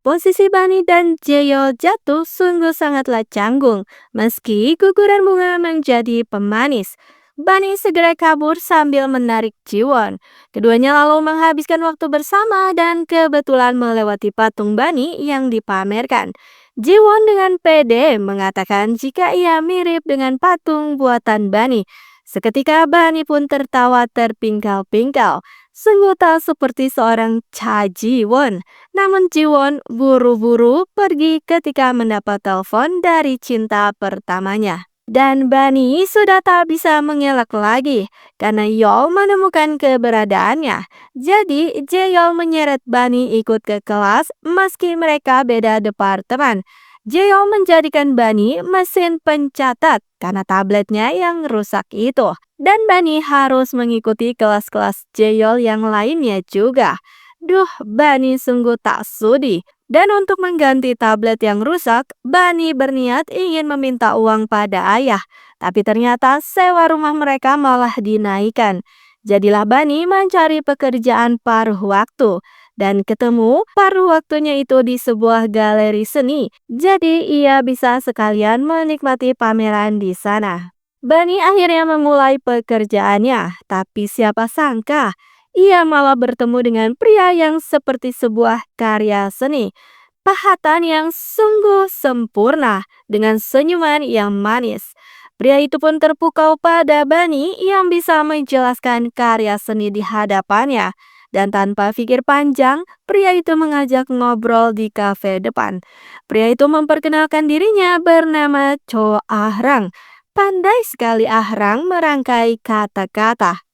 posisi Bunny dan Jaeyeol jatuh sungguh sangatlah canggung, meski guguran bunga menjadi pemanis. Bunny segera kabur sambil menarik Jiwon. Keduanya lalu menghabiskan waktu bersama dan kebetulan melewati patung Bunny yang dipamerkan. Jiwon dengan pede mengatakan jika ia mirip dengan patung buatan Bunny. Seketika Bunny pun tertawa terpingkal-pingkal. Sungguh tak seperti seorang Cha Ji-won. Namun Ji-won buru-buru pergi ketika mendapat telepon dari cinta pertamanya. Dan Bunny sudah tak bisa mengelak lagi karena Yeol menemukan keberadaannya. Jadi Jaeyeol menyeret Bunny ikut ke kelas meski mereka beda departemen. Jaeyeol menjadikan Bunny mesin pencatat karena tabletnya yang rusak itu. Dan Bunny harus mengikuti kelas-kelas Jaeyeol yang lainnya juga. Duh, Bunny sungguh tak sudi. Dan untuk mengganti tablet yang rusak, Bunny berniat ingin meminta uang pada ayah. Tapi ternyata sewa rumah mereka malah dinaikkan. Jadilah Bunny mencari pekerjaan paruh waktu. Dan ketemu paruh waktunya itu di sebuah galeri seni. Jadi ia bisa sekalian menikmati pameran di sana. Bunny akhirnya memulai pekerjaannya, tapi siapa sangka ia malah bertemu dengan pria yang seperti sebuah karya seni. Pahatan yang sungguh sempurna dengan senyuman yang manis. Pria itu pun terpukau pada Bunny yang bisa menjelaskan karya seni di hadapannya. Dan tanpa pikir panjang, pria itu mengajak ngobrol di kafe depan. Pria itu memperkenalkan dirinya bernama Cho Ahrang. Pandai sekali Ahrang merangkai kata-kata.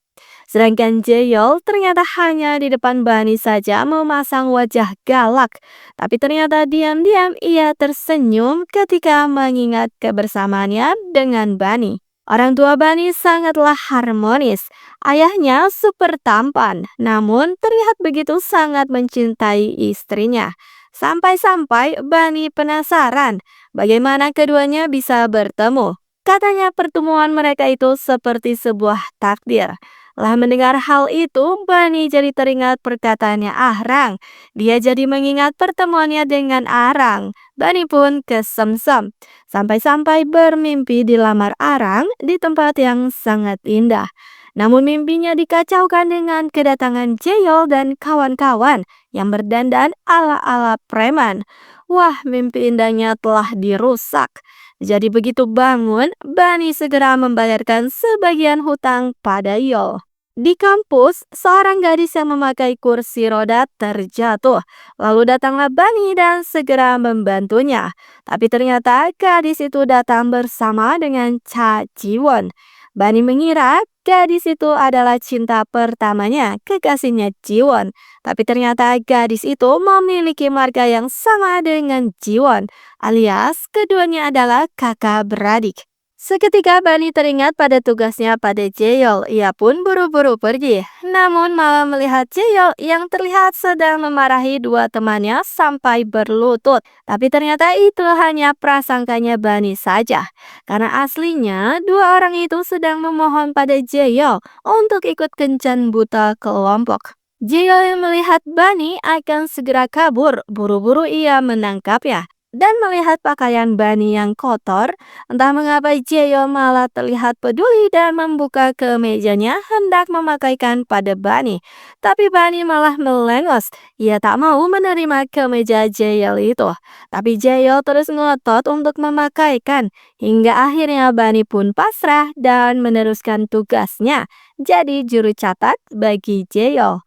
Sedangkan Jaeyeol ternyata hanya di depan Bunny saja memasang wajah galak. Tapi ternyata diam-diam ia tersenyum ketika mengingat kebersamaannya dengan Bunny. Orang tua Bunny sangatlah harmonis. Ayahnya super tampan, namun terlihat begitu sangat mencintai istrinya. Sampai-sampai Bunny penasaran bagaimana keduanya bisa bertemu. Katanya pertemuan mereka itu seperti sebuah takdir. Lah mendengar hal itu, Bunny jadi teringat perkataannya Ahrang. Dia jadi mengingat pertemuannya dengan Arang. Bunny pun kesemsem. Sampai-sampai bermimpi dilamar Arang di tempat yang sangat indah. Namun mimpinya dikacaukan dengan kedatangan Jaeyeol dan kawan-kawan yang berdandan ala-ala preman. Wah, mimpi indahnya telah dirusak. Jadi begitu bangun, Bunny segera membayarkan sebagian hutang pada Yeol. Di kampus, seorang gadis yang memakai kursi roda terjatuh. Lalu datanglah Bunny dan segera membantunya. Tapi ternyata gadis itu datang bersama dengan Cha Ji-won. Bunny mengira gadis itu adalah cinta pertamanya, kekasihnya Ji-won. Tapi ternyata gadis itu memiliki marga yang sama dengan Ji-won, alias keduanya adalah kakak beradik. Seketika Bunny teringat pada tugasnya pada Jaeyeol, ia pun buru-buru pergi. Namun malah melihat Jaeyeol yang terlihat sedang memarahi dua temannya sampai berlutut. Tapi ternyata itu hanya prasangkanya Bunny saja. Karena aslinya dua orang itu sedang memohon pada Jaeyeol untuk ikut kencan buta kelompok. Jaeyeol yang melihat Bunny akan segera kabur, buru-buru ia menangkapnya. Dan melihat pakaian Bunny yang kotor, entah mengapa Jaeyeol malah terlihat peduli dan membuka kemejanya hendak memakaikan pada Bunny. Tapi Bunny malah melengos, ia tak mau menerima kemeja Jaeyeol itu. Tapi Jaeyeol terus ngotot untuk memakaikan, hingga akhirnya Bunny pun pasrah dan meneruskan tugasnya jadi juru catat bagi Jaeyeol.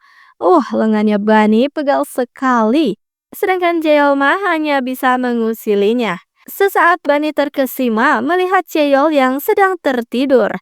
Lengannya Bunny pegal sekali. Sedangkan Jaeyeol mah hanya bisa mengusilinya. Sesaat Bunny terkesima melihat Jaeyeol yang sedang tertidur.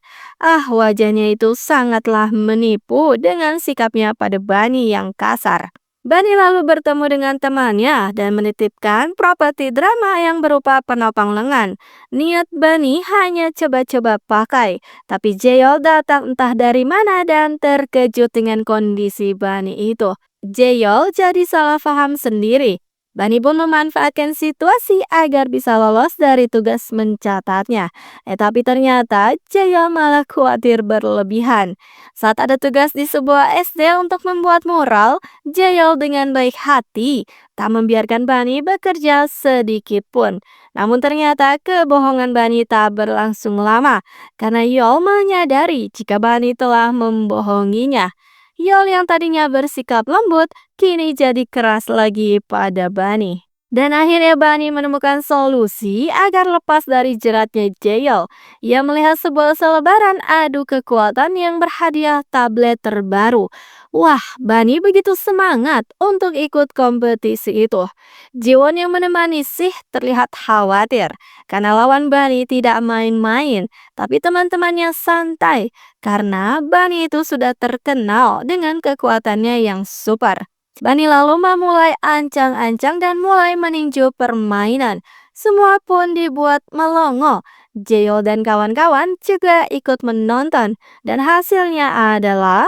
Wajahnya itu sangatlah menipu dengan sikapnya pada Bunny yang kasar. Bunny lalu bertemu dengan temannya dan menitipkan properti drama yang berupa penopang lengan. Niat Bunny hanya coba-coba pakai, tapi Jaeyeol datang entah dari mana dan terkejut dengan kondisi Bunny itu. Jaeyeol jadi salah paham sendiri. Bani pun memanfaatkan situasi agar bisa lolos dari tugas mencatatnya. Tapi ternyata Jaehyul malah khawatir berlebihan. Saat ada tugas di sebuah SD untuk membuat mural, Jaehyul dengan baik hati tak membiarkan Bani bekerja sedikit pun. Namun ternyata kebohongan Bani tak berlangsung lama karena Yeol menyadari jika Bani telah membohonginya. Yeol yang tadinya bersikap lembut kini jadi keras lagi pada Bani. Dan akhirnya Bani menemukan solusi agar lepas dari jeratnya Jaehyul. Ia melihat sebuah selebaran adu kekuatan yang berhadiah tablet terbaru. Wah, Bani begitu semangat untuk ikut kompetisi itu. Jiwon yang menemani sih terlihat khawatir karena lawan Bani tidak main-main, tapi teman-temannya santai karena Bani itu sudah terkenal dengan kekuatannya yang super. Bani lalu memulai ancang-ancang dan mulai meninjau permainan. Semua pun dibuat melongo. Jeol dan kawan-kawan juga ikut menonton. Dan hasilnya adalah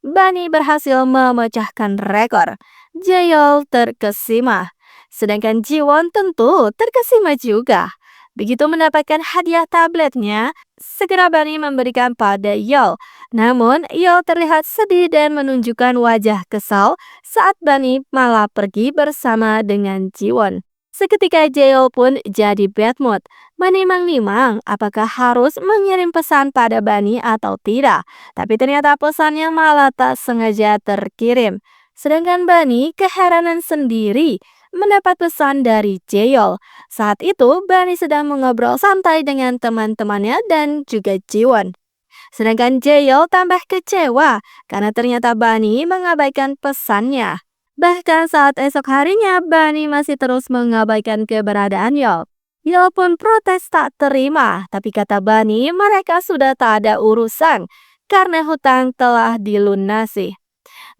Bani berhasil memecahkan rekor. Jeol terkesima. Sedangkan Jiwon tentu terkesima juga. Begitu mendapatkan hadiah tabletnya, segera Bani memberikan pada Yeol. Namun, Yeol terlihat sedih dan menunjukkan wajah kesal saat Bani malah pergi bersama dengan Jiwon. Seketika Jeol pun jadi bad mood. Menimang-nimang apakah harus mengirim pesan pada Bani atau tidak. Tapi ternyata pesannya malah tak sengaja terkirim. Sedangkan Bani keheranan sendiri mendapat pesan dari Jeol. Saat itu, Bani sedang mengobrol santai dengan teman-temannya dan juga Jiwon. Sedangkan Jeol tambah kecewa karena ternyata Bani mengabaikan pesannya. Bahkan saat esok harinya, Bani masih terus mengabaikan keberadaan Yeol. Yeol pun protes tak terima, tapi kata Bani mereka sudah tak ada urusan karena hutang telah dilunasi.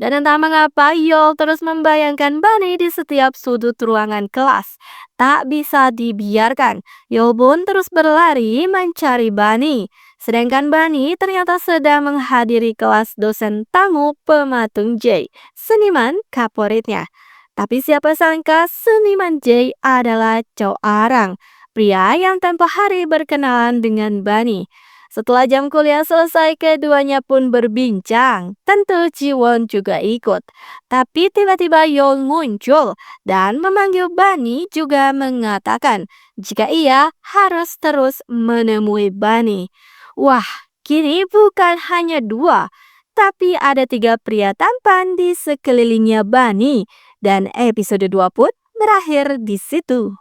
Dan entah mengapa Yol terus membayangkan Bani di setiap sudut ruangan kelas. Tak bisa dibiarkan, Yol pun terus berlari mencari Bani. Sedangkan Bani ternyata sedang menghadiri kelas dosen tamu pematung J, seniman favoritnya. Tapi siapa sangka seniman J adalah Chow Arang, pria yang tempo hari berkenalan dengan Bani. Setelah jam kuliah selesai, keduanya pun berbincang. Tentu Jiwon juga ikut. Tapi tiba-tiba Yeol muncul dan memanggil Bani juga mengatakan jika ia harus terus menemui Bani. Wah, kini bukan hanya dua, tapi ada tiga pria tampan di sekelilingnya Bani. Dan episode 2 pun berakhir di situ.